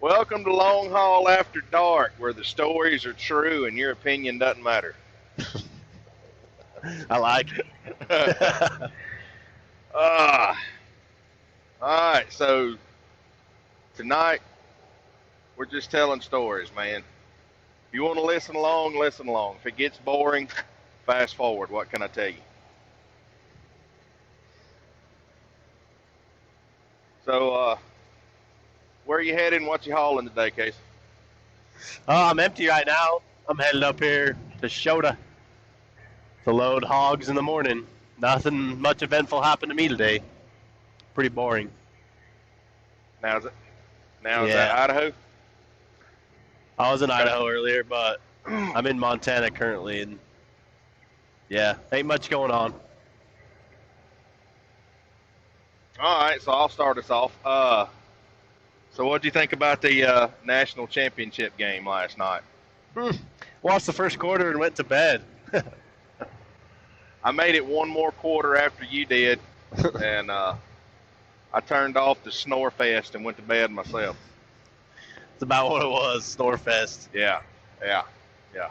Welcome to Long Haul After Dark, where the stories are true and your opinion doesn't matter. I like it. Ah, all right. So tonight we're just telling stories, man. If you want to listen along, listen along. If it gets boring, fast forward. What can I tell you? So, where are you headed and what you hauling today, Casey? I'm empty right now. I'm headed up here to Shota to load hogs in the morning. Nothing much eventful happened to me today. Pretty boring. Now is it? Now is that Yeah. Idaho? I was in Okay. Idaho earlier, but I'm in Montana currently, and yeah, ain't much going on. All right. So I'll start us off. So what do you think about the national championship game last night? Hmm. Watched the first quarter and went to bed. I made it one more quarter after you did, and I turned off the snore fest and went to bed myself. It's about what it was, Snorefest. Yeah, yeah, yeah.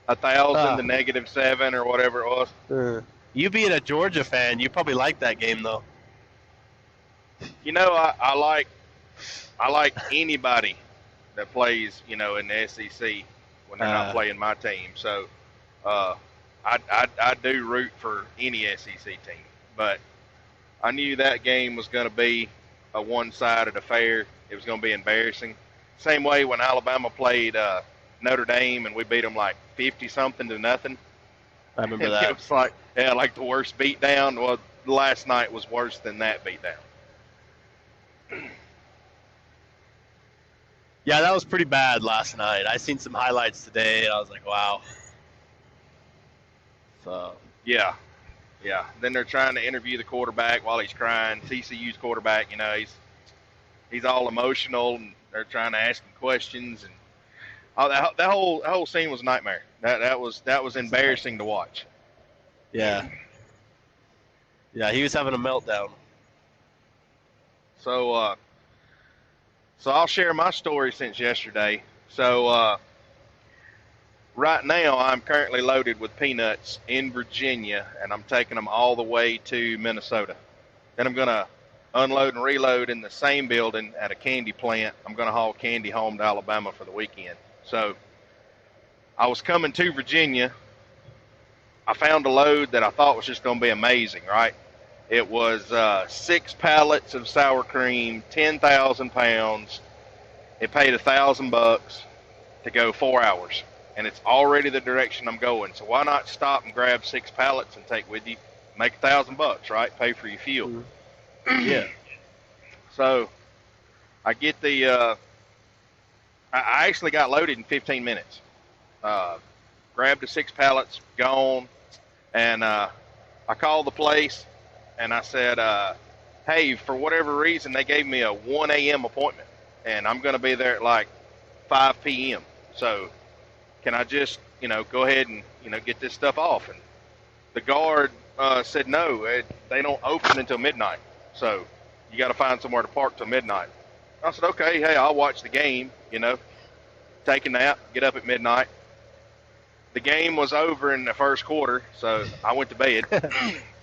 1,000 Ah. to -7 or whatever it was. You being a Georgia fan, you probably like that game though. You know, I like anybody that plays, in the SEC when they're not playing my team. So uh, I do root for any SEC team, but I knew that game was going to be a one-sided affair. It was going to be embarrassing. Same way when Alabama played Notre Dame and we beat them like 50 something to nothing. I remember And it that. was like the worst beatdown. Well, last night was worse than that beatdown. Yeah, that was pretty bad last night. I seen some highlights today, and I was like, wow. So Yeah, yeah. Then they're trying to interview the quarterback while he's crying. TCU's quarterback, he's all emotional, and they're trying to ask him questions, and that whole scene was a nightmare. That was embarrassing to watch. yeah, yeah, he was having a meltdown. So so I'll share my story since yesterday. So right now I'm currently loaded with peanuts in Virginia, and I'm taking them all the way to Minnesota. Then I'm gonna unload and reload in the same building at a candy plant. I'm gonna haul candy home to Alabama for the weekend. So I was coming to Virginia. I found a load that I thought was just gonna be amazing, right? It was 6 pallets of sour cream, 10,000 pounds. It paid $1,000 to go 4 hours, and it's already the direction I'm going. So why not stop and grab 6 pallets and take with you? Make $1,000, right? Pay for your fuel. Mhm. Yeah, So I get the. I actually got loaded in 15 minutes. Uh, Grabbed the 6 pallets, gone, and I called the place and I said, "Hey, for whatever reason, they gave me a 1 a.m. appointment, and I'm going to be there at like 5 p.m. So can I just, go ahead and get this stuff off?" And the guard said, "No, they don't open until midnight. So you got to find somewhere to park till midnight." I said, "Okay, hey, I'll watch the game. Take a nap, get up at midnight." The game was over in the first quarter, so I went to bed.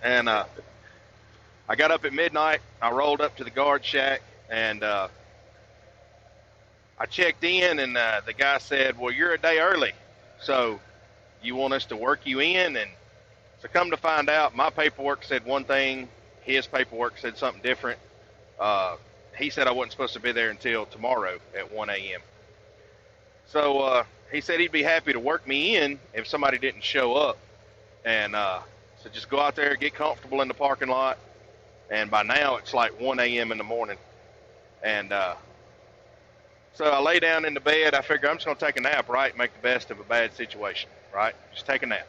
And I got up at midnight. I rolled up to the guard shack, and I checked in, and the guy said, "Well, you're a day early, so you want us to work you in?" And so come to find out, my paperwork said one thing, his paperwork said something different. Uh, he said I wasn't supposed to be there until tomorrow at 1 a.m. So he said he'd be happy to work me in if somebody didn't show up. And so just go out there, get comfortable in the parking lot. And by now it's like 1 a.m. in the morning. And so I lay down in the bed. I figure I'm just going to take a nap, right? Make the best of a bad situation, right? Just take a nap.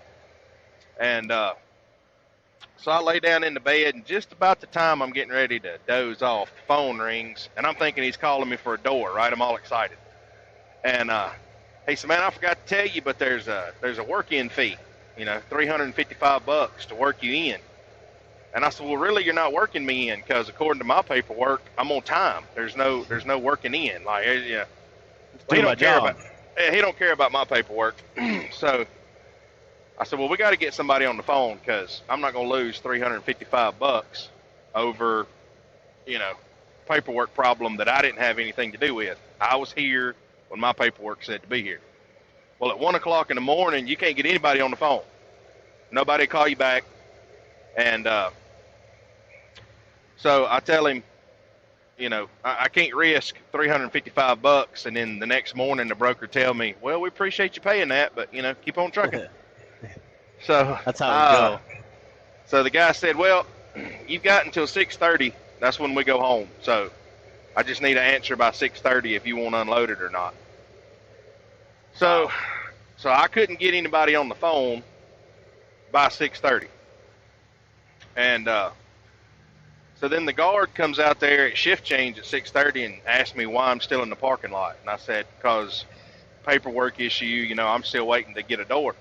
And so I lay down in the bed, and just about the time I'm getting ready to doze off, the phone rings, and I'm thinking he's calling me for a door, right? I'm all excited. And he said, "Man, I forgot to tell you, but there's a work-in fee, $355 to work you in." And I said, well, really, you're not working me in because according to my paperwork, I'm on time. There's no working in. Like, yeah, well, Do my job. He don't care about my paperwork. So I said, well, we got to get somebody on the phone because I'm not going to lose $355 over, paperwork problem that I didn't have anything to do with. I was here when my paperwork said to be here. Well, at 1 o'clock in the morning, you can't get anybody on the phone. Nobody call you back. And so I tell him, I can't risk $355, and then the next morning the broker tell me, well, we appreciate you paying that, but keep on trucking. So That's how we go. So the guy said, well, you've got until 6:30. That's when we go home. So I just need an answer by 6:30 if you want to unload it or not. So I couldn't get anybody on the phone by 6:30. And so then the guard comes out there at shift change at 6:30 and asks me why I'm still in the parking lot. And I said, because paperwork issue, I'm still waiting to get a door.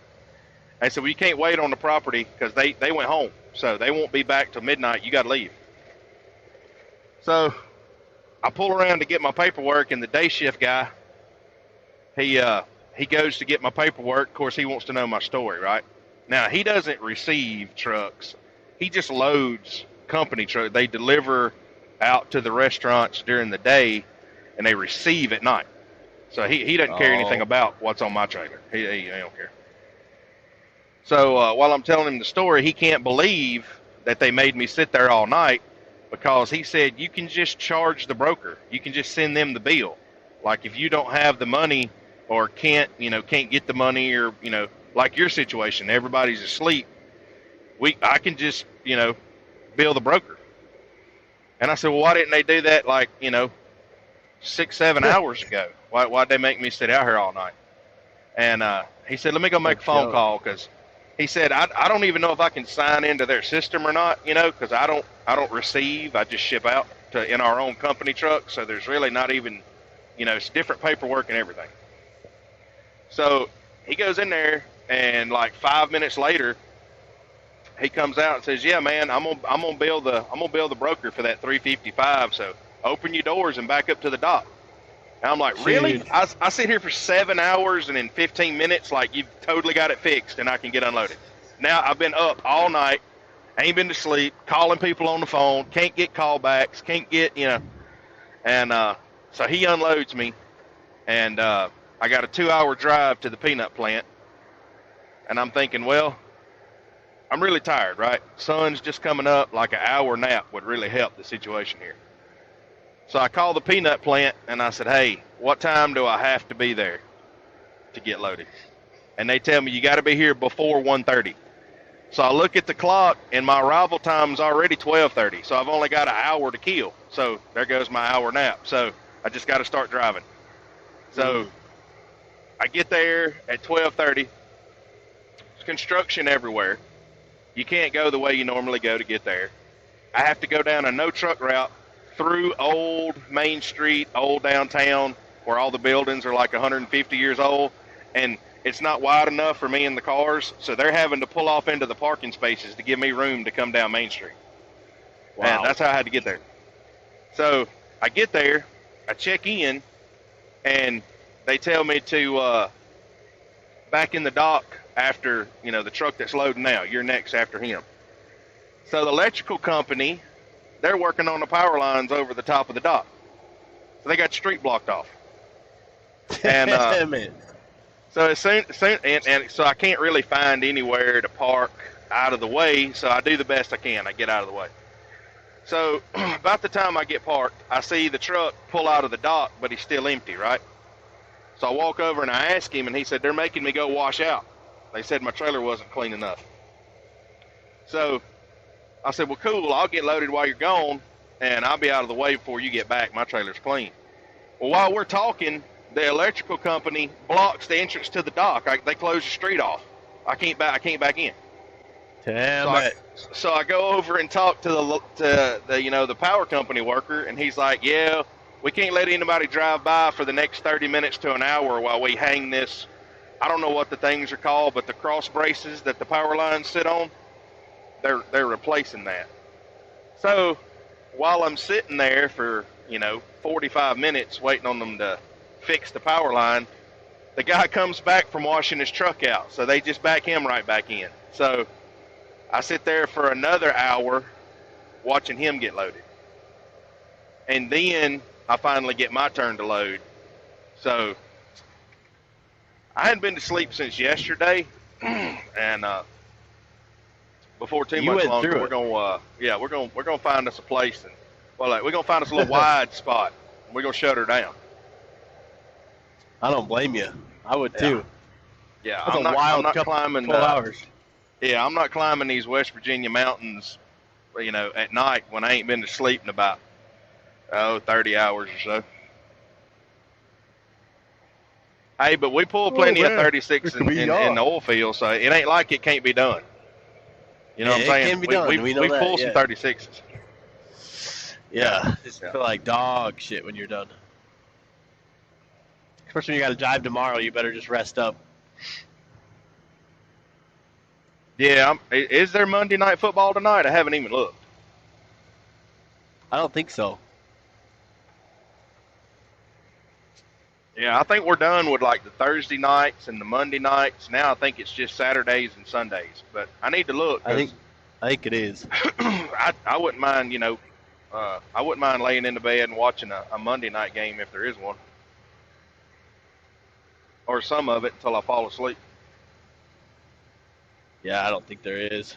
And said, well, you can't wait on the property because they went home. So they won't be back till midnight. You got to leave. So I pull around to get my paperwork, and the day shift guy, he goes to get my paperwork. Of course, he wants to know my story, right? Now, he doesn't receive trucks. He just loads company trucks. They deliver out to the restaurants during the day, and they receive at night. So he doesn't care anything about what's on my trailer. He don't care. So while I'm telling him the story, he can't believe that they made me sit there all night because he said, you can just charge the broker. You can just send them the bill. Like if you don't have the money or can't get the money or, like your situation, everybody's asleep. I can just, bill the broker. And I said, well, why didn't they do that 6-7 hours ago? Why'd they make me sit out here all night? And he said, let me go make a phone call because he said, I don't even know if I can sign into their system or not, because I don't receive. I just ship out in our own company truck. So there's really not even, it's different paperwork and everything. So he goes in there, and like 5 minutes later, he comes out and says, yeah, man, I'm gonna bill the broker for that $355. So open your doors and back up to the dock. And I'm like, really? I sit here for 7 hours and in 15 minutes, like you've totally got it fixed and I can get unloaded. Now I've been up all night, ain't been to sleep, calling people on the phone, can't get callbacks, can't get, and so he unloads me, and I got a 2-hour drive to the peanut plant, and I'm thinking, well, I'm really tired, right? Sun's just coming up, like an hour nap would really help the situation here. So I called the peanut plant, and I said, hey, what time do I have to be there to get loaded? And they tell me, you got to be here before 1:30. So I look at the clock, and my arrival time's already 12:30. So I've only got an hour to kill. So there goes my hour nap. So I just got to start driving. So I get there at 12:30. There's construction everywhere. You can't go the way you normally go to get there. I have to go down a no truck route through old Main Street, old downtown, where all the buildings are like 150 years old, and it's not wide enough for me and the cars, so they're having to pull off into the parking spaces to give me room to come down Main Street. Wow. And that's how I had to get there. So I get there, I check in, and they tell me to back in the dock after, the truck that's loading now. You're next after him. So the electrical company, they're working on the power lines over the top of the dock. So they got the street blocked off. And so as soon and so I can't really find anywhere to park out of the way, so I do the best I can. I get out of the way. So about the time I get parked, I see the truck pull out of the dock, but he's still empty, right? So I walk over and I ask him, and he said, they're making me go wash out. They said my trailer wasn't clean enough. So I said, well, cool, I'll get loaded while you're gone, and I'll be out of the way before you get back. My trailer's clean. Well, while we're talking, the electrical company blocks the entrance to the dock. They close the street off. I can't back in. Damn it. So I go over and talk to the power company worker, and he's like, yeah, we can't let anybody drive by for the next 30 minutes to an hour while we hang this. I don't know what the things are called, but the cross braces that the power lines sit on, they're replacing that. So while I'm sitting there for 45 minutes waiting on them to fix the power line, the guy comes back from washing his truck out, so they just back him right back in. So I sit there for another hour watching him get loaded. And then I finally get my turn to load. So I hadn't been to sleep since yesterday, and before too You much went longer, through we're gonna find us a place, and we're gonna find us a little wide spot. We're gonna shut her down. I don't blame you. I would too. Yeah, That's I'm a wild not couple, climbing 12 hours. Yeah, I'm not climbing these West Virginia mountains, at night when I ain't been to sleep in about 30 hours or so. Hey, but we pull plenty of 36 in the oil field, so it ain't like it can't be done. You know what I'm saying? It can be done. We know we that, pull some 36s. Yeah, just feel like dog shit when you're done. Especially when you got to drive tomorrow, you better just rest up. Yeah, is there Monday Night Football tonight? I haven't even looked. I don't think so. Yeah, I think we're done with like the Thursday nights and the Monday nights. Now I think it's just Saturdays and Sundays. But I need to look. I think it is. I wouldn't mind, I wouldn't mind laying in the bed and watching a Monday night game if there is one, or some of it until I fall asleep. Yeah, I don't think there is.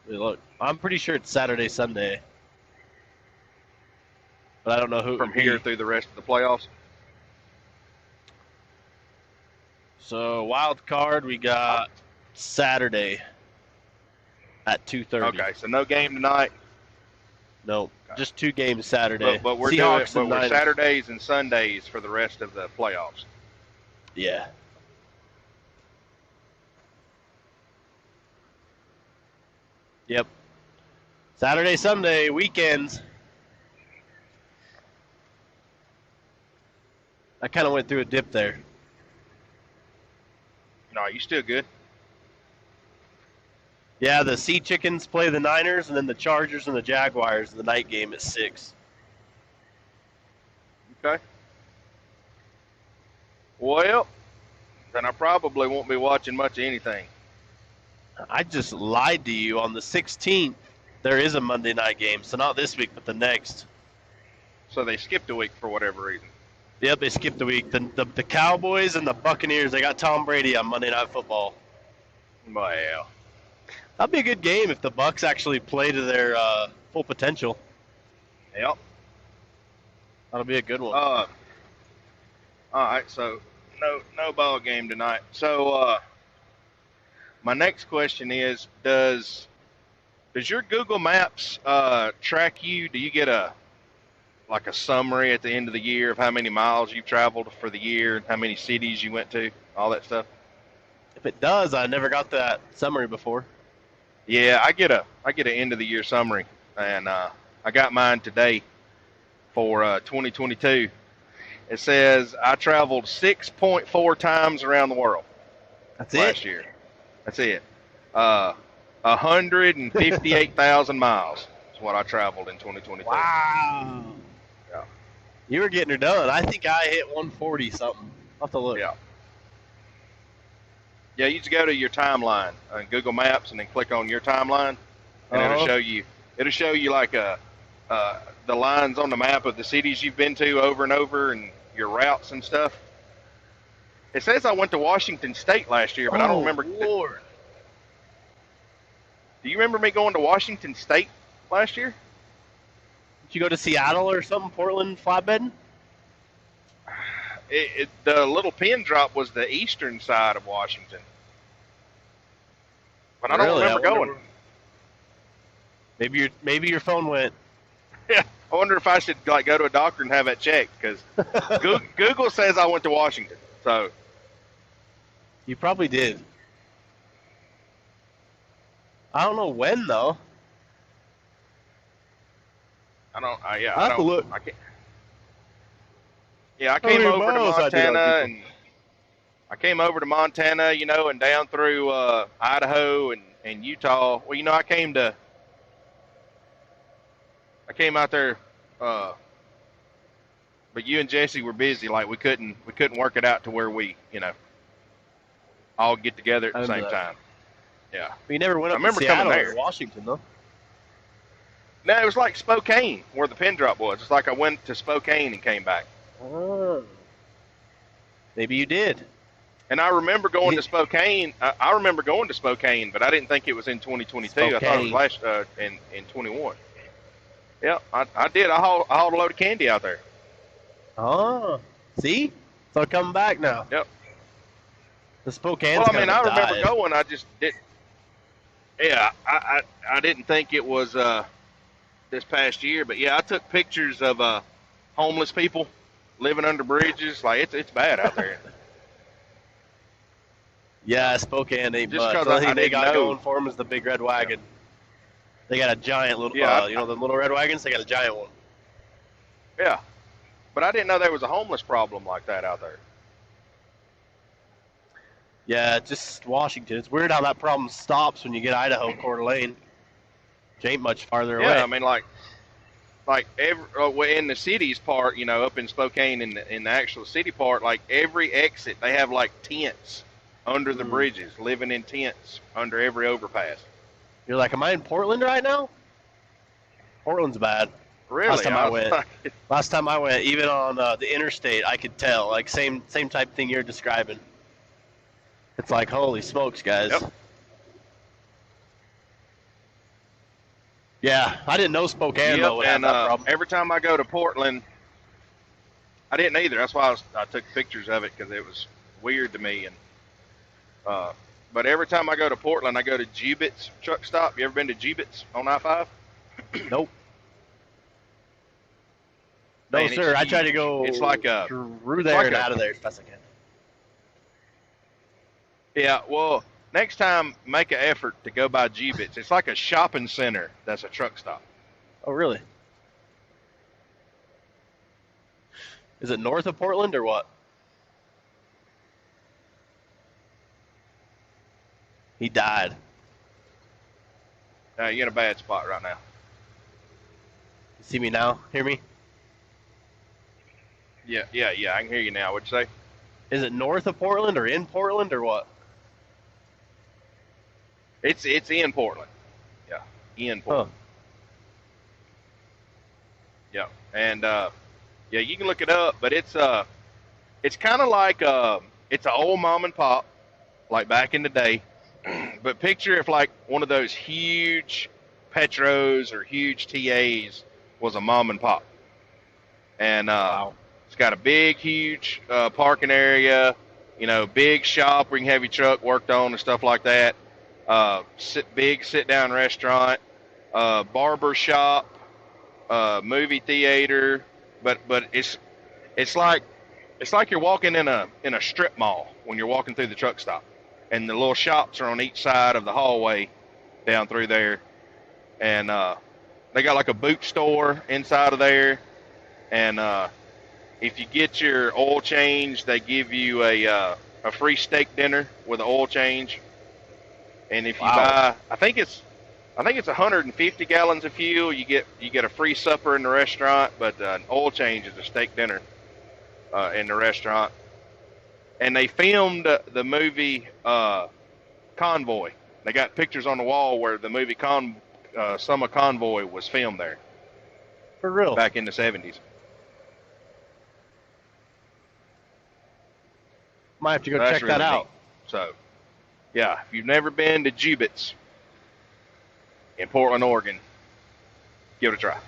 Look, I'm pretty sure it's Saturday, Sunday, but I don't know who from here through the rest of the playoffs. So wild card, we got Saturday at 2:30. Okay, so no game tonight. No, just 2 games Saturday. But we're Seahawks doing, and we're Niners. Saturdays and Sundays for the rest of the playoffs. Yeah. Yep. Saturday, Sunday, weekends. I kind of went through a dip there. No, you still good? Yeah, the Sea Chickens play the Niners, and then the Chargers and the Jaguars in the night game at 6. Okay. Well, then I probably won't be watching much of anything. I just lied to you. On the 16th, there is a Monday night game. So not this week, but the next. So they skipped a week for whatever reason. Yep, they skipped a week. The Cowboys and the Buccaneers, they got Tom Brady on Monday Night Football. Well, That'd be a good game if the Bucs actually play to their full potential. yep. That'll be a good one. All right, so no ball game tonight. So my next question is, does your Google Maps track you? Do you get a summary at the end of the year of how many miles you've traveled for the year and how many cities you went to, all that stuff? If it does, I never got that summary before. Yeah, I get an end of the year summary, and I got mine today for 2022. It says I traveled 6.4 times around the world. That's last year. That's it. 158,000 miles is what I traveled in 2022. Wow. Yeah. You were getting her done. I think I hit 140 something. I'll have to look. Yeah. Yeah, you just go to your timeline on Google Maps and then click on your timeline, and it'll show you. It'll show you like the lines on the map of the cities you've been to over and over, and your routes and stuff. It says I went to Washington State last year, but I don't remember. Lord. Do you remember me going to Washington State last year? Did you go to Seattle or something? Portland flatbedding? The little pin drop was the eastern side of Washington, but I don't remember going. Maybe your phone went. Yeah, I wonder if I should go to a doctor and have that checked, because Google says I went to Washington. So You probably did. I don't know when though. I don't. I have to look. I can't. Yeah, I came over to Montana, and I came over to Montana, and down through Idaho and Utah. Well, I came to I came out there, uh, but you and Jesse were busy. Like we couldn't work it out to where we, all get together at I the remember same that. time. Yeah, We never went I up to remember coming Seattle there. or Washington, though. No, it was like Spokane, where the pin drop was. It's like I went to Spokane and came back. Oh. Maybe you did. And I remember going to Spokane. I remember going to Spokane, but I didn't think it was in 2022. I thought it was Spokane. in 21. Yeah, I did. I hauled a load of candy out there. Oh. See? So coming back now. Yep. The Spokane's Well, I kind mean, of I remember died. going. I just did. Yeah, I didn't think it was this past year, but yeah, I took pictures of homeless people living under bridges. Like it's bad out there. Yeah, Spokane ain't Just much. because The only I thing they didn't got know. going for them is the big red wagon. They got a giant little, Yeah, the little red wagons. They got a giant one. yeah, but I didn't know there was a homeless problem like that out there. Yeah, just Washington. It's weird how that problem stops when you get Idaho, Coeur d'Alene. Which ain't much farther Yeah, away. I mean, like every in the cities part, up in Spokane in the actual city part, like every exit they have like tents under the bridges, living in tents under every overpass. You're like, am I in Portland right now? Portland's bad. Really? Last time I went, like, even on the interstate, I could tell. Like same type thing you're describing. It's like, holy smokes, guys. Yep. Yeah, I didn't know Spokane though would have and that problem. every time I go to Portland, I didn't either. That's why I took pictures of it because it was weird to me. And but every time I go to Portland, I go to Jubit's truck stop. You ever been to Jubit's on I-5? Nope. No, Man, sir. it's I try to huge. go It's like through there and out of there as best I can. Yeah, well, next time make an effort to go by Jubit's. It's like a shopping center that's a truck stop. Oh, really? Is it north of Portland or what? He died. You're in a bad spot right now. You see me now? Hear me? Yeah, I can hear you now. What'd you say? Is it north of Portland or in Portland or what? It's in Portland. Yeah, in Portland. Huh. Yeah, and yeah, you can look it up, but it's kind of like it's an old mom and pop, like back in the day. But picture if like one of those huge Petros or huge TAs was a mom and pop, and Wow. it's got a big, huge parking area, big shop where you can have your truck worked on and stuff like that. Big sit-down restaurant, barber shop, movie theater, but it's like you're walking in a strip mall when you're walking through the truck stop, and the little shops are on each side of the hallway down through there, and they got like a boot store inside of there, and if you get your oil change, they give you a free steak dinner with an oil change, and if you buy, I think it's 150 gallons of fuel, you get a free supper in the restaurant, but an oil change is a steak dinner in the restaurant. And they filmed the movie Convoy. They got pictures on the wall where the movie Summer Convoy was filmed there. For real? Back in the 70s. Might have to go That's check really that out. neat. So, yeah, if you've never been to Jubit's in Portland, Oregon, give it a try.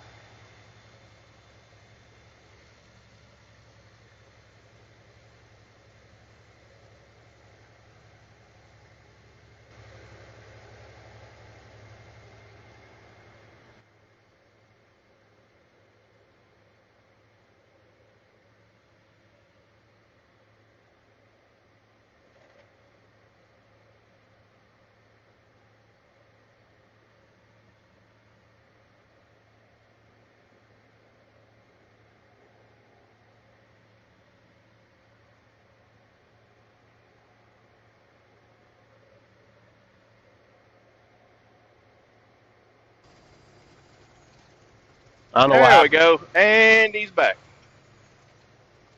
I don't know what There we happened. go. And he's back.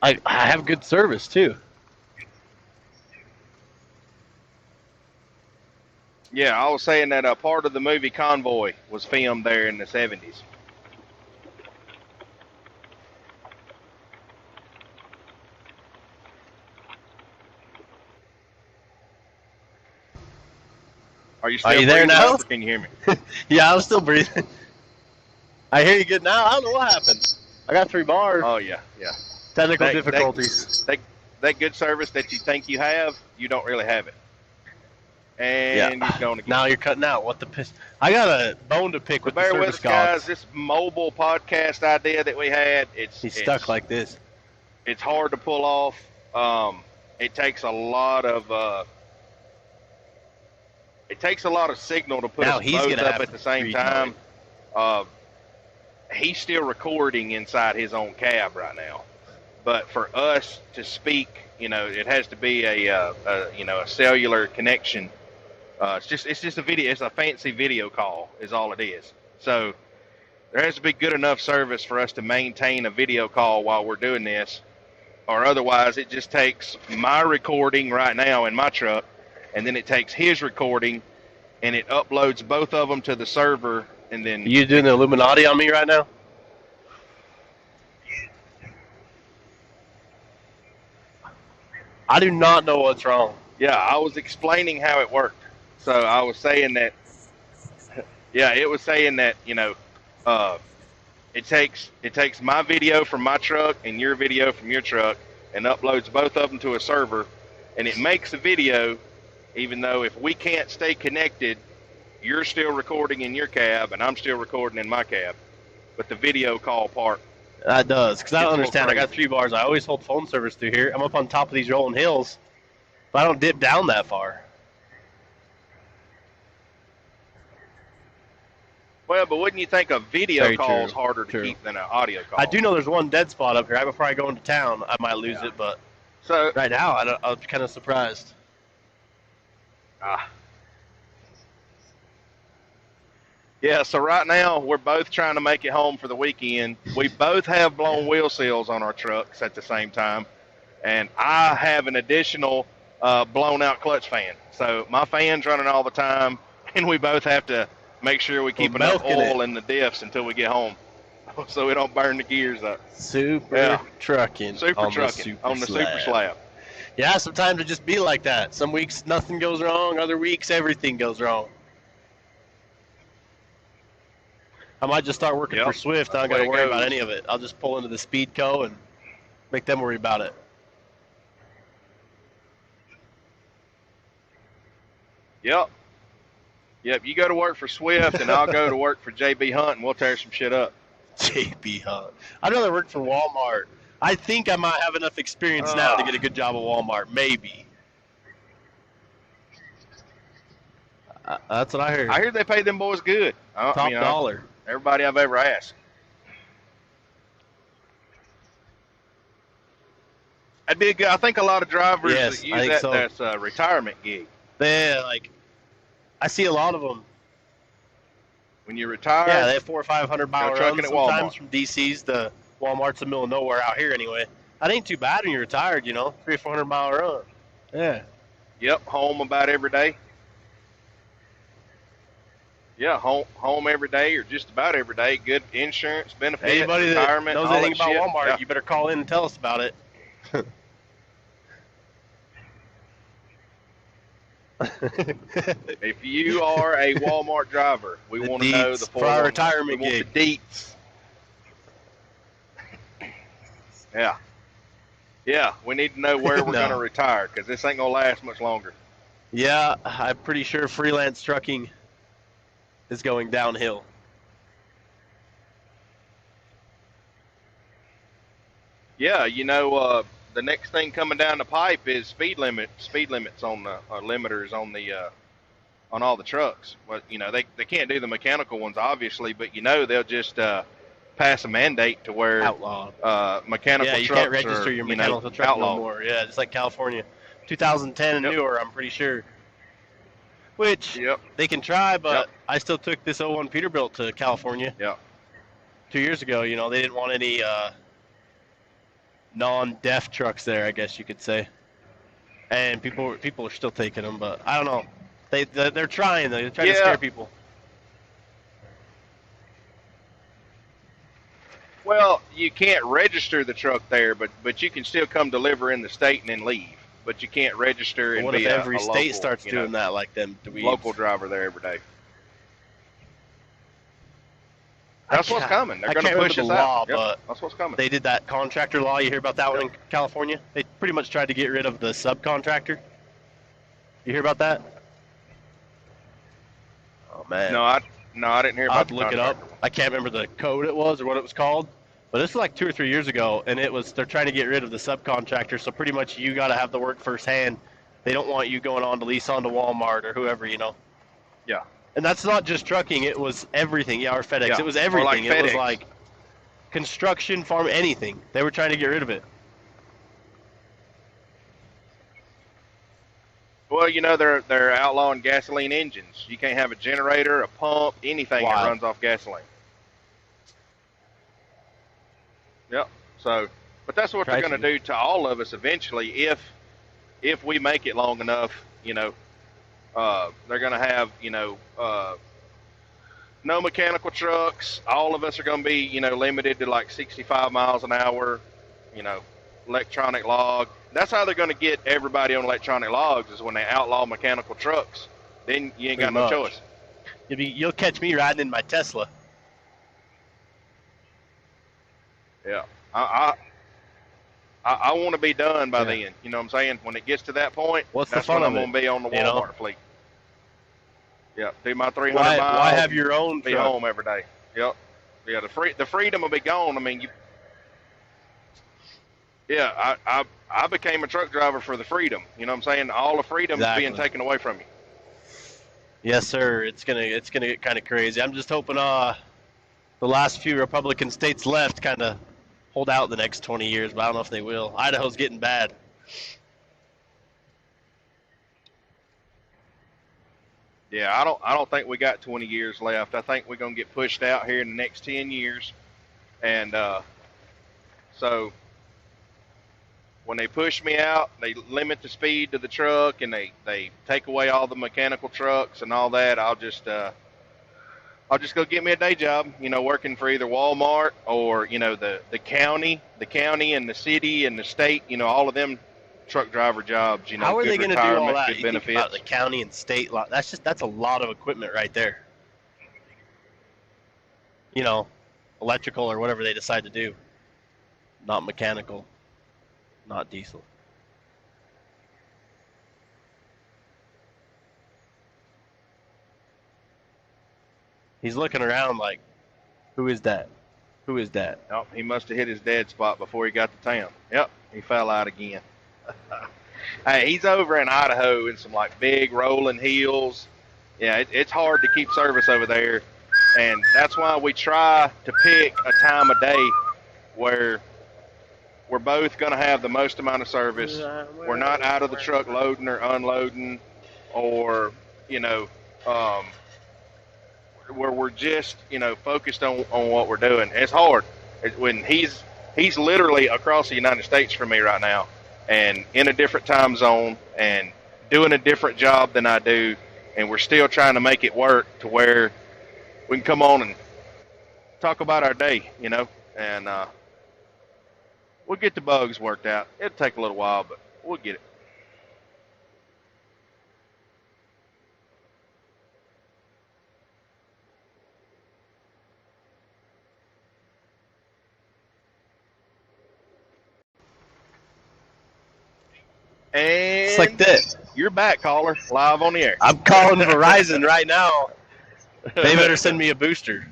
I have good service too. Yeah, I was saying that a part of the movie Convoy was filmed there in the 70s. Are you still you there breathing now? up, or can you hear me? Yeah, I'm still breathing. I hear you good now. I don't know what happened. I got 3 bars. Oh yeah, yeah. Technical That- difficulties. That good service that you think you have, you don't really have it. And Yeah. he's going again. Now you're cutting out. What the piss? I got a bone to pick So with the bear with service us, guys. gods. This mobile podcast idea that we had, He's stuck like this. it's hard to pull off. It takes a lot of signal to put Now us he's both gonna up have at to the same rejoin. time. He's still recording inside his own cab right now, but for us to speak, it has to be a cellular connection. It's just a video. It's a fancy video call, is all it is. So there has to be good enough service for us to maintain a video call while we're doing this, or otherwise it just takes my recording right now in my truck, and then it takes his recording, and it uploads both of them to the server, and then You doing the Illuminati on me right now? I do not know what's wrong. yeah, I was explaining how it worked. So I was saying that, yeah, it was saying that it takes my video from my truck and your video from your truck, and uploads both of them to a server, and it makes a video, even though if we can't stay connected, you're still recording in your cab and I'm still recording in my cab, but the video call part. That does, because I don't It's a little understand. I got 3 bars. I always hold phone service through here. I'm up on top of these rolling hills, but I don't dip down that far. Well, but wouldn't you think a video Very call is true. harder to True. keep than an audio call? I do know there's one dead spot up here. Right before I go into town, I might lose Yeah. it, but So, right now I'm kind of surprised. yeah, so right now we're both trying to make it home for the weekend. We both have blown wheel seals on our trucks at the same time, and I have an additional blown out clutch fan. So my fan's running all the time, and we both have to make sure we keep We're enough milking oil in the diffs until we get home, so we don't burn the gears up. Super Yeah. trucking. Super on trucking the on the super slab. Yeah, sometimes it just be like that. Some weeks nothing goes wrong. Other weeks everything goes wrong. I might just start working Yep, for Swift. I don't that's got the to way worry it about goes. any of it. I'll just pull into the Speedco and make them worry about it. Yep. You go to work for Swift, and I'll go to work for JB Hunt, and we'll tear some shit up. JB Hunt. I'd rather work for Walmart. I think I might have enough experience now to get a good job at Walmart. Maybe. That's what I heard. I hear they pay them boys good. Top dollar. Everybody I've ever asked. That'd be a good. I think a lot of drivers Yes, that I use think that. so. That's a retirement gig. I see a lot of them. When you retire, Yeah, they have 400 or 500 mile Go runs trucking at Walmart. sometimes from DC's to Walmart's in the middle of nowhere out here anyway. That ain't too bad when you're retired, 300 or 400 mile run. Yeah. yep, home about every day. Yeah, home every day or just about every day. Good insurance, benefits, Anybody that retirement, knows all anything that about shit. Walmart, Yeah. you better call in and tell us about it. If you are a Walmart driver, we The want to know deets the for our 411. retirement We want gig. the deets. Yeah. Yeah, we need to know where we're No. going to retire because this ain't going to last much longer. Yeah, I'm pretty sure freelance trucking is going downhill. Yeah, the next thing coming down the pipe is speed limits on the limiters on all the trucks. But they can't do the mechanical ones obviously, but they'll just pass a mandate to where Outlawed. mechanical Yeah, you trucks can't register are, your mechanical truck outlawed. no more. Yeah, just like California. 2010 and Yep. newer, I'm pretty sure. Which Yep. they can try, but Yep. I still took this 01 Peterbilt to California. Yeah. 2 years ago, you know, they didn't want any non-deaf trucks there, I guess you could say. And people are still taking them, but I don't know. They're trying. They're trying to Yeah. scare people. Well, you can't register the truck there, but you can still come deliver in the state and then leave. But you can't register and What be if a every local, state starts doing that like them dweebs? local driver there every day. That's what's coming. They're going to push us out. Yep, that's what's coming. They did that contractor law. You hear about that one in California? They pretty much tried to get rid of the subcontractor. You hear about that? Oh man. No, I didn't hear I'll have about to the look it up. contractor. I can't remember the code it was or what it was called. But this was like 2 or 3 years ago, and they're trying to get rid of the subcontractor. So pretty much you got to have the work firsthand. They don't want you going on to lease onto Walmart or whoever, you know. Yeah. And that's not just trucking; it was everything. Yeah, or FedEx. Yeah. It was Or everything. like It was FedEx. like construction, farm, anything. They were trying to get rid of it. Well, you know they're outlawing gasoline engines. You can't have a generator, a pump, anything that Wow. runs off gasoline. Yep. So, but that's what they're going to do to all of us eventually if we make it long enough. You know, they're going to have no mechanical trucks. All of us are going to be limited to like 65 miles an hour. You know, electronic log. That's how they're going to get everybody on electronic logs is when they outlaw mechanical trucks. Then you ain't got no choice. You'll catch me riding in my Tesla. Yeah, I want to be done by then. You know what I'm saying? When it gets to that point, What's that's the fun when I'm of going to be on the you know? Walmart fleet. Yeah, do my 300 Why miles. have your own Be truck? home every day. Yep. Yeah, the freedom will be gone. I mean, I became a truck driver for the freedom. You know what I'm saying? All the freedom is being taken away from you. Yes, sir. It's gonna get kind of crazy. I'm just hoping the last few Republican states left kind of hold out the next 20 years, but I don't know if they will. Idaho's getting bad. Yeah, I don't think we got 20 years left. I think we're gonna get pushed out here in the next 10 years, and so when they push me out, they limit the speed to the truck, and they take away all the mechanical trucks and all that. I'll just go get me a day job, working for either Walmart or the county and the city and the state, all of them truck driver jobs. How are they going to do all that? Good You benefits. think about the county and state law. That's a lot of equipment right there. Electrical or whatever they decide to do. Not mechanical, not diesel. He's looking around like, who is that? Who is that? Oh, he must have hit his dead spot before he got to town. Yep, he fell out again. Hey, he's over in Idaho in some like big rolling hills. Yeah, it's hard to keep service over there, and that's why we try to pick a time of day where we're both going to have the most amount of service. We're not out of the truck loading or unloading, or where we're just focused on what we're doing. It's hard when he's literally across the United States from me right now, and in a different time zone and doing a different job than I do, and we're still trying to make it work to where we can come on and talk about our day, and we'll get the bugs worked out. It'll take a little while, but we'll get it. And It's like that. You're back, caller, live on the air. I'm calling Verizon right now. They better send me a booster.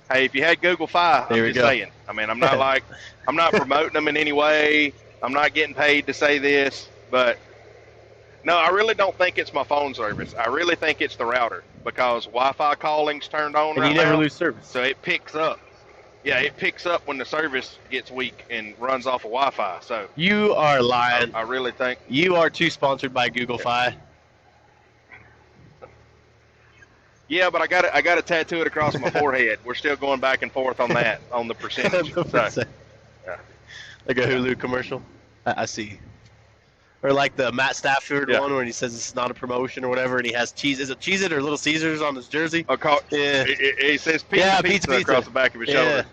Hey, if you had Google Fi, There I'm we just go. saying. I mean, I'm not promoting them in any way. I'm not getting paid to say this, but no, I really don't think it's my phone service. I really think it's the router because Wi-Fi calling's turned on And right you never now, lose service. so it picks up. Yeah, it picks up when the service gets weak and runs off of Wi-Fi. So You are lying. I really think. You are too sponsored by Google Fi. Yeah, but I got to tattoo it across my forehead. We're still going back and forth on that, on the percentage. So, yeah. Like a Hulu commercial. I see. Or like the Matt Stafford Yeah. one where he says it's not a promotion or whatever, and he has cheese. Is it Cheez-It or Little Caesars on his jersey? Yeah. He says pizza, Yeah, pizza, pizza. across the back of his shoulder.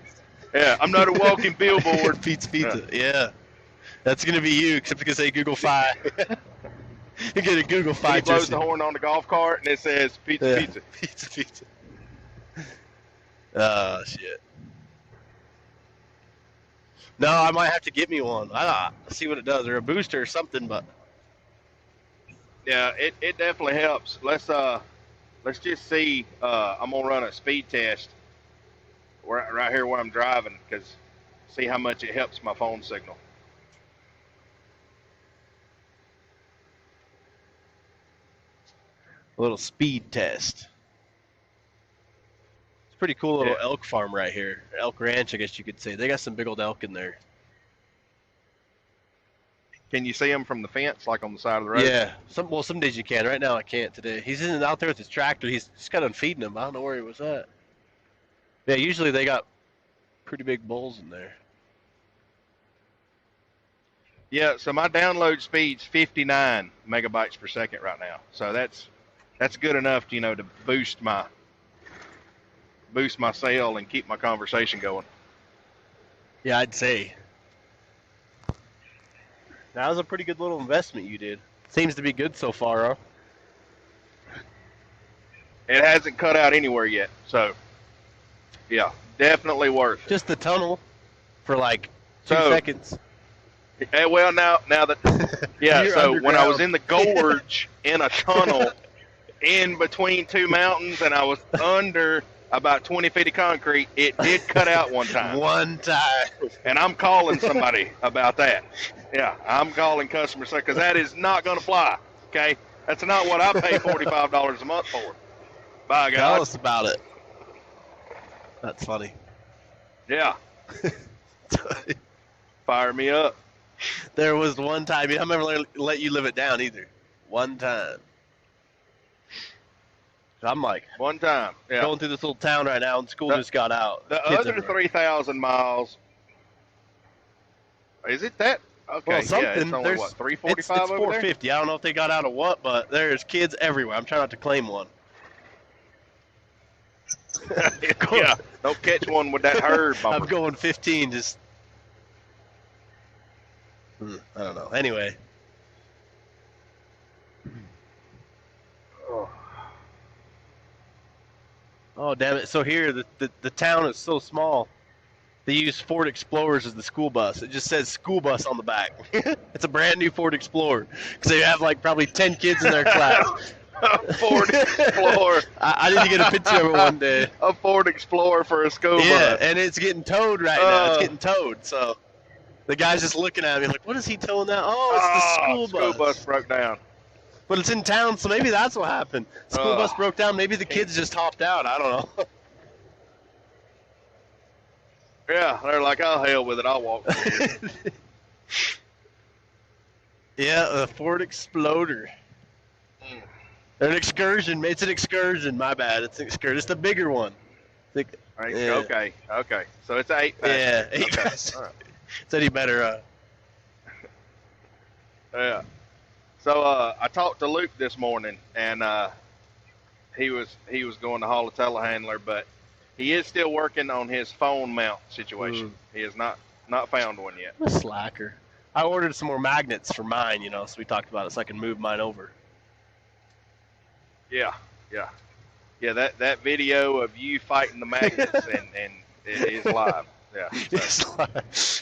Yeah, I'm not a walking billboard. Pizza. Yeah. That's gonna be you, except you can say Google Fi. You get a Google Fi He blows jersey. the horn on the golf cart and it says pizza, Yeah. pizza. Pizza. Oh shit. No, I might have to get me one. I see what it does, or a booster or something. But Yeah, it definitely helps. Let's just see. I'm gonna run a speed test right here where I'm driving, because see how much it helps my phone signal. a little speed test. It's a pretty cool little Yeah. elk farm right here. Elk ranch, I guess you could say. They got some big old elk in there. Can you see them from the fence, like on the side of the road? Yeah. Some days you can. Right now I can't today. He's out there with his tractor. He's just got done feeding them. I don't know where he was at. Yeah, usually they got pretty big bulls in there. Yeah. So my download speed's 59 megabytes per second right now. So that's good enough, to boost my cell and keep my conversation going. Yeah, I'd say. That was a pretty good little investment you did. Seems to be good so far, huh? It hasn't cut out anywhere yet. So yeah, definitely worth it. Just the tunnel for like 2 So- seconds. Well, now that yeah, You're so when I was underground. in the gorge in a tunnel in between two mountains, and I was under about 20 feet of concrete, it did cut out one time. One time. And I'm calling somebody about that. Yeah, I'm calling customer service, because that is not going to fly. Okay, that's not what I pay $45 a month for. By Tell God. us about it. That's funny. Yeah, fire me up. There was one time, I'm never let you live it down either. One time. I'm like One time. Yeah. going through this little town right now, and school The- just got out. The Kids other everywhere. 3,000 miles. Is it that? Okay. Well, something. Yeah, it's only there's what, it's 345 over there? 450. I don't know if they got out of what, but there's kids everywhere. I'm trying not to claim one. Yeah. Don't catch one with that herd I'm bumper. going 15. Just I don't know. Anyway. Oh damn it! So here, the town is so small. They use Ford Explorers as the school bus. It just says school bus on the back. It's a brand new Ford Explorer because they have like probably 10 kids in their class. Ford Explorer. I need to get a picture of it one day. A Ford Explorer for a school Yeah, bus. and it's getting towed right now. It's Oh. getting towed. So the guy's just looking at me like, "What is he towing that? Oh, it's the school bus." School bus broke down. But it's in town, so maybe that's what happened. School Oh. bus broke down. Maybe the kids just hopped out. I don't know. Yeah, they're like, oh, hell with it. I'll walk. Yeah, a Ford Exploder. Mm. An excursion. It's an excursion. My bad. It's an excursion. It's the bigger one. Right, Yeah. Okay. So it's an 8-pack. Yeah, 8 Okay. pack. All right. It's any better. Yeah. So I talked to Luke this morning, and he was going to haul a telehandler, but he is still working on his phone mount situation. He has not found one yet. I'm a slacker. I ordered some more magnets for mine, so we talked about it so I can move mine over. Yeah. That video of you fighting the magnets and it is live. Yeah. So,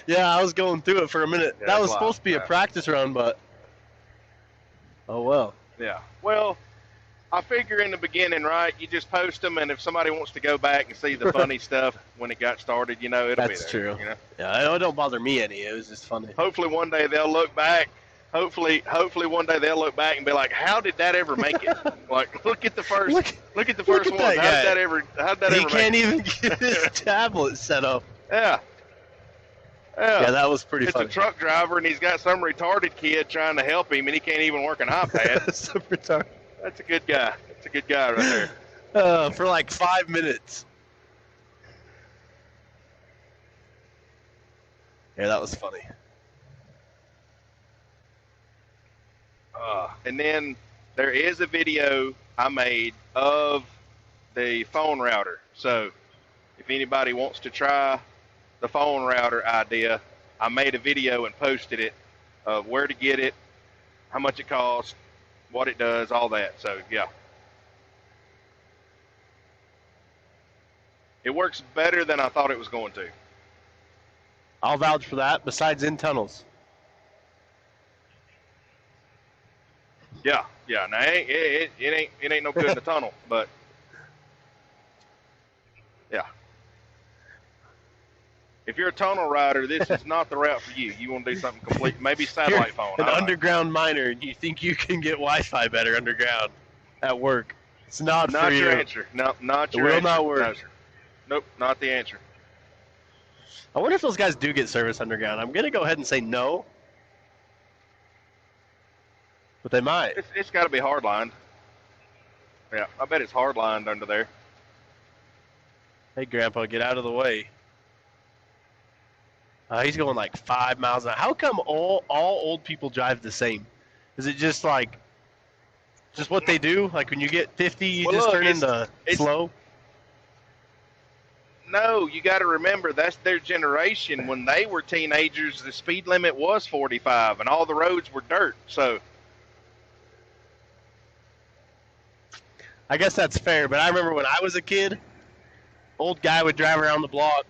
Yeah, I was going through it for a minute. Yeah, That it's was live, supposed to be a yeah. practice run, but oh well. yeah. Well, I figure in the beginning, right? You just post them, and if somebody wants to go back and see the funny stuff when it got started, it'll be That's there. true. Yeah, it don't bother me any. It was just funny. Hopefully one day they'll look back. Hopefully one day they'll look back and be like, "How did that ever make it?" Like, look at the first Look one. at that How guy. did that ever? How did that He ever can't make it? even get his tablet set up. Yeah. Yeah, that was pretty It's funny. a truck driver, and he's got some retarded kid trying to help him, and he can't even work an iPad. Super tar- That's a good guy. That's a good guy right there. For like 5 minutes. Yeah, that was funny. And then there is a video I made of the phone router. So if anybody wants to try the phone router idea, I made a video and posted it of where to get it, how much it costs, what it does, all that. So yeah. It works better than I thought it was going to. I'll vouch for that, besides in tunnels. Yeah. No, it ain't no good in the tunnel, but yeah. If you're a tunnel rider, this is not the route for you. You want to do something complete, maybe satellite phone. An underground miner, and you think you can get Wi-Fi better underground at work. It's not for you. Your answer. No, not your answer. It will not work. No, nope, not the answer. I wonder if those guys do get service underground. I'm going to go ahead and say no. But they might. It's got to be hardlined. Yeah, I bet it's hardlined under there. Hey, Grandpa, get out of the way. He's going like 5 miles an hour. How come all old people drive the same? Is it just like, just what they do? Like when you get 50, you just turn into slow? No, you got to remember that's their generation. When they were teenagers, the speed limit was 45, and all the roads were dirt. So I guess that's fair. But I remember when I was a kid, old guy would drive around the block,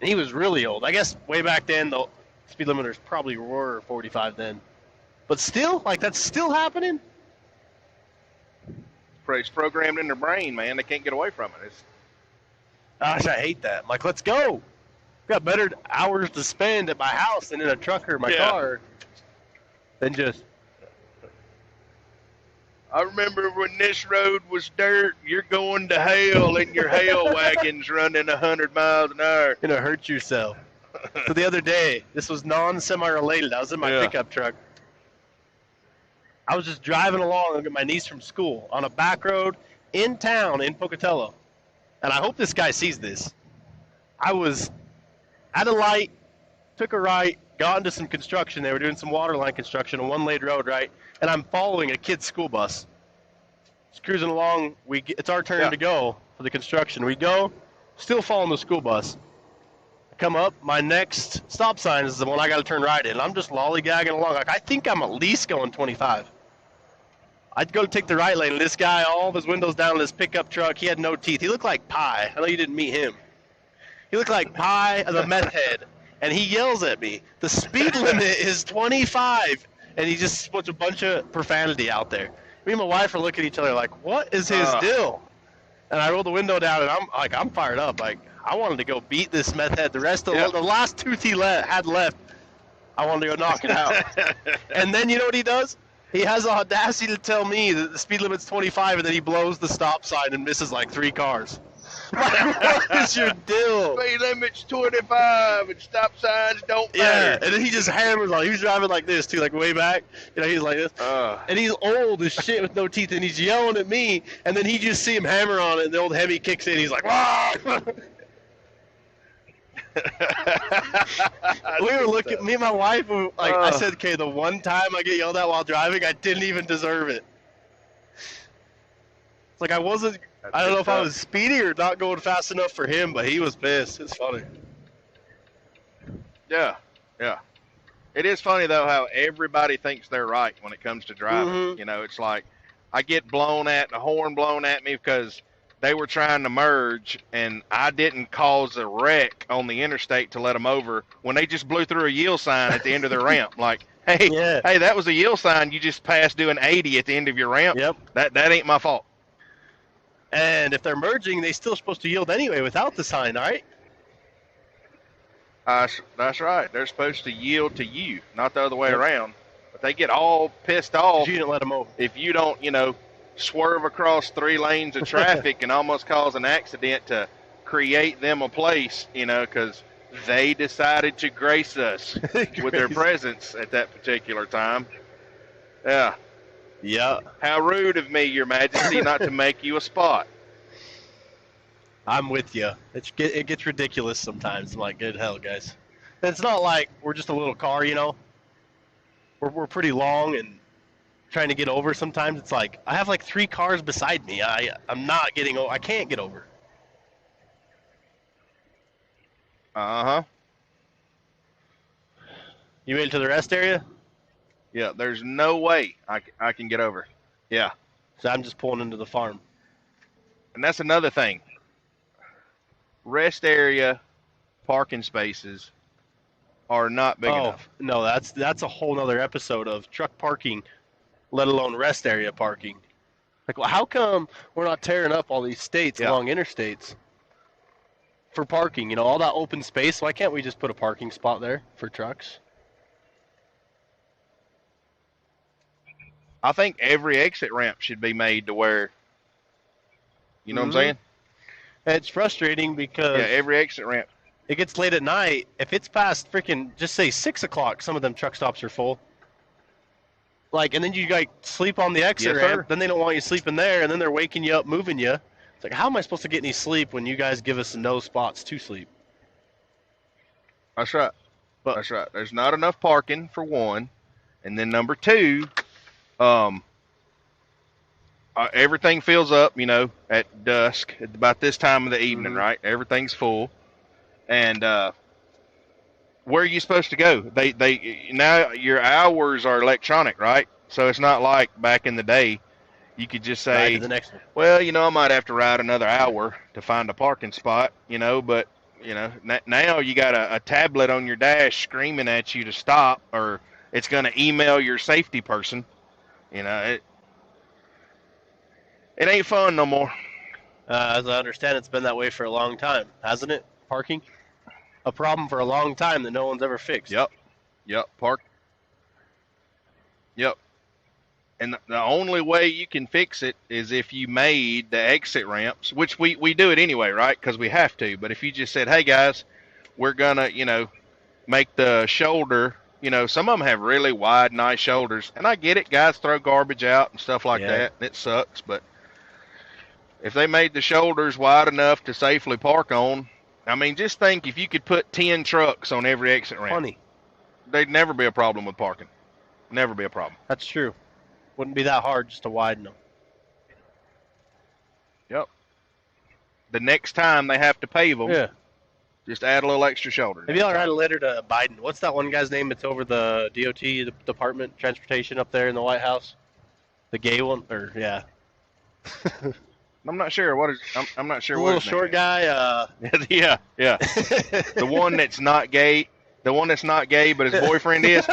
and he was really old. I guess way back then the speed limiters probably were 45 then. But still, like that's still happening. It's programmed in their brain, man. They can't get away from it. Gosh, I hate that. I'm like, let's go. I've got better hours to spend at my house than in a truck or my car than just. I remember when this road was dirt, you're going to hell and your hail wagon's running 100 miles an hour. You're going to hurt yourself. So the other day, this was non-semi-related. I was in my pickup truck. I was just driving along with my niece from school on a back road in town in Pocatello. And I hope this guy sees this. I was at a light, took a right, got into some construction. They were doing some water line construction on one-lane road, right? And I'm following a kid's school bus. Just cruising along. It's our turn to go for the construction. We go, still following the school bus. I come up. My next stop sign is the one I got to turn right in. I'm just lollygagging along. Like, I think I'm at least going 25. I'd go take the right lane, and this guy, all of his windows down in his pickup truck, he had no teeth. He looked like Pie. I know you didn't meet him. He looked like Pie, the meth head, and he yells at me. The speed limit is 25, and he just puts a bunch of profanity out there. Me and my wife are looking at each other like, what is his deal? And I roll the window down, and I'm fired up. Like, I wanted to go beat this meth head. The rest of the last tooth he had left, I wanted to go knock it out. And then you know what he does? He has the audacity to tell me that the speed limit's 25 and then he blows the stop sign and misses like 3 cars. Like, what is your deal? Speed limit's 25 and stop signs don't matter. Yeah, and then he just hammers on. He was driving like this too, like way back. You know, he's like this. And he's old as shit with no teeth, and he's yelling at me, and then he just see him hammer on it, and the old Hemi kicks in. He's like, "Wah!" We were looking, me and my wife were like, I said, okay, the one time I get yelled at while driving, I didn't even deserve it. It's like I don't know if I was speedy or not going fast enough for him, but he was pissed. It's funny. Yeah. It is funny, though, how everybody thinks they're right when it comes to driving. Mm-hmm. You know, it's like I get the horn blown at me because they were trying to merge, and I didn't cause a wreck on the interstate to let them over when they just blew through a yield sign at the end of their ramp. Like, hey, that was a yield sign. You just passed doing 80 at the end of your ramp. Yep. That ain't my fault. And if they're merging, they're still supposed to yield anyway without the sign, right? That's right. They're supposed to yield to you, not the other way around. But they get all pissed off. You didn't let them over. If you don't, swerve across 3 lanes of traffic and almost cause an accident to create them a place, because they decided to grace us with their presence at that particular time. Yeah. Yeah. How rude of me, Your Majesty, not to make you a spot. I'm with you. It gets ridiculous sometimes. I'm like, good hell, guys. And it's not like we're just a little car, you know. We're pretty long and trying to get over. Sometimes it's like I have like 3 cars beside me. I'm not getting over. I can't get over. Uh-huh. You made it to the rest area? Yeah, there's no way I can get over. Yeah. So I'm just pulling into the farm. And that's another thing. Rest area parking spaces are not big enough. No, that's a whole nother episode of truck parking, let alone rest area parking. Like, well, how come we're not tearing up all these states along interstates for parking? You know, all that open space. Why can't we just put a parking spot there for trucks? I think every exit ramp should be made to where, you know what I'm saying? It's frustrating because every exit ramp. it gets late at night. If it's past freaking, just say 6 o'clock, some of them truck stops are full. Like, and then you like sleep on the exit ramp. Sir. Then they don't want you sleeping there, and then they're waking you up, moving you. It's like, how am I supposed to get any sleep when you guys give us no spots to sleep? That's right. That's right. There's not enough parking for one, and then number 2, everything fills up, you know, at dusk, at about this time of the evening, right? Everything's full, and where are you supposed to go? They now your hours are electronic, right? So it's not like back in the day, you could just say, to the next one. well, you know, I might have to ride another hour to find a parking spot, you know, but you know, now you got a tablet on your dash screaming at you to stop, or it's going to email your safety person. You know, it ain't fun no more. As I understand, it's been that way for a long time, hasn't it? Parking? A problem for a long time that no one's ever fixed. Yep. Park. Yep. And the only way you can fix it is if you made the exit ramps, which we do it anyway, right? Because we have to. But if you just said, hey, guys, we're going to, you know, make the shoulder, you know, some of them have really wide, nice shoulders. And I get it. Guys throw garbage out and stuff like that. And it sucks. But if they made the shoulders wide enough to safely park on, I mean, just think if you could put 10 trucks on every exit ramp. Funny. There'd never be a problem with parking. Never be a problem. That's true. Wouldn't be that hard just to widen them. Yep. The next time they have to pave them, just add a little extra shoulder. Have you ever write a letter to Biden? What's that one guy's name that's over the DOT, the Department Transportation up there in the White House? The gay one? Or, yeah. I'm not sure. I'm not sure The what little his short name guy. is. Yeah. The one that's not gay. The one that's not gay, but his boyfriend is.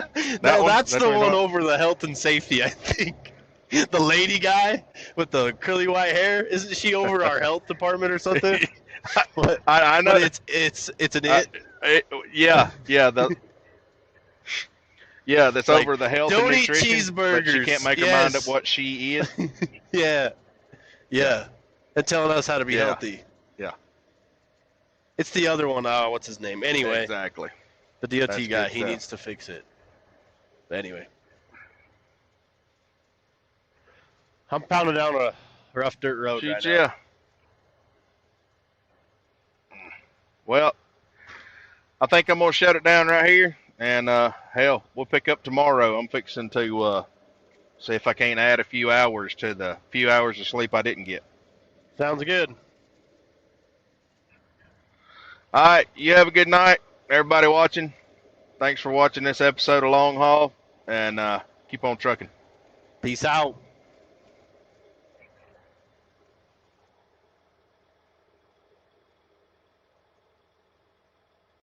That's the one over the health and safety, I think. The lady guy with the curly white hair. Isn't she over our health department or something? I know. But it's an it. Yeah. That's like, over the health and don't eat nutrition. cheeseburgers. But she can't make her mind up what she is. Yeah. And telling us how to be healthy. Yeah. It's the other one. What's his name? Anyway. Exactly. The DOT That's guy, good he stuff. needs to fix it. But anyway. I'm pounding down a rough dirt road right now. Well, I think I'm going to shut it down right here. And, hell, we'll pick up tomorrow. I'm fixing to see if I can't add a few hours to the few hours of sleep I didn't get. Sounds good. All right. You have a good night. Everybody watching, thanks for watching this episode of Long Haul. And keep on trucking. Peace out.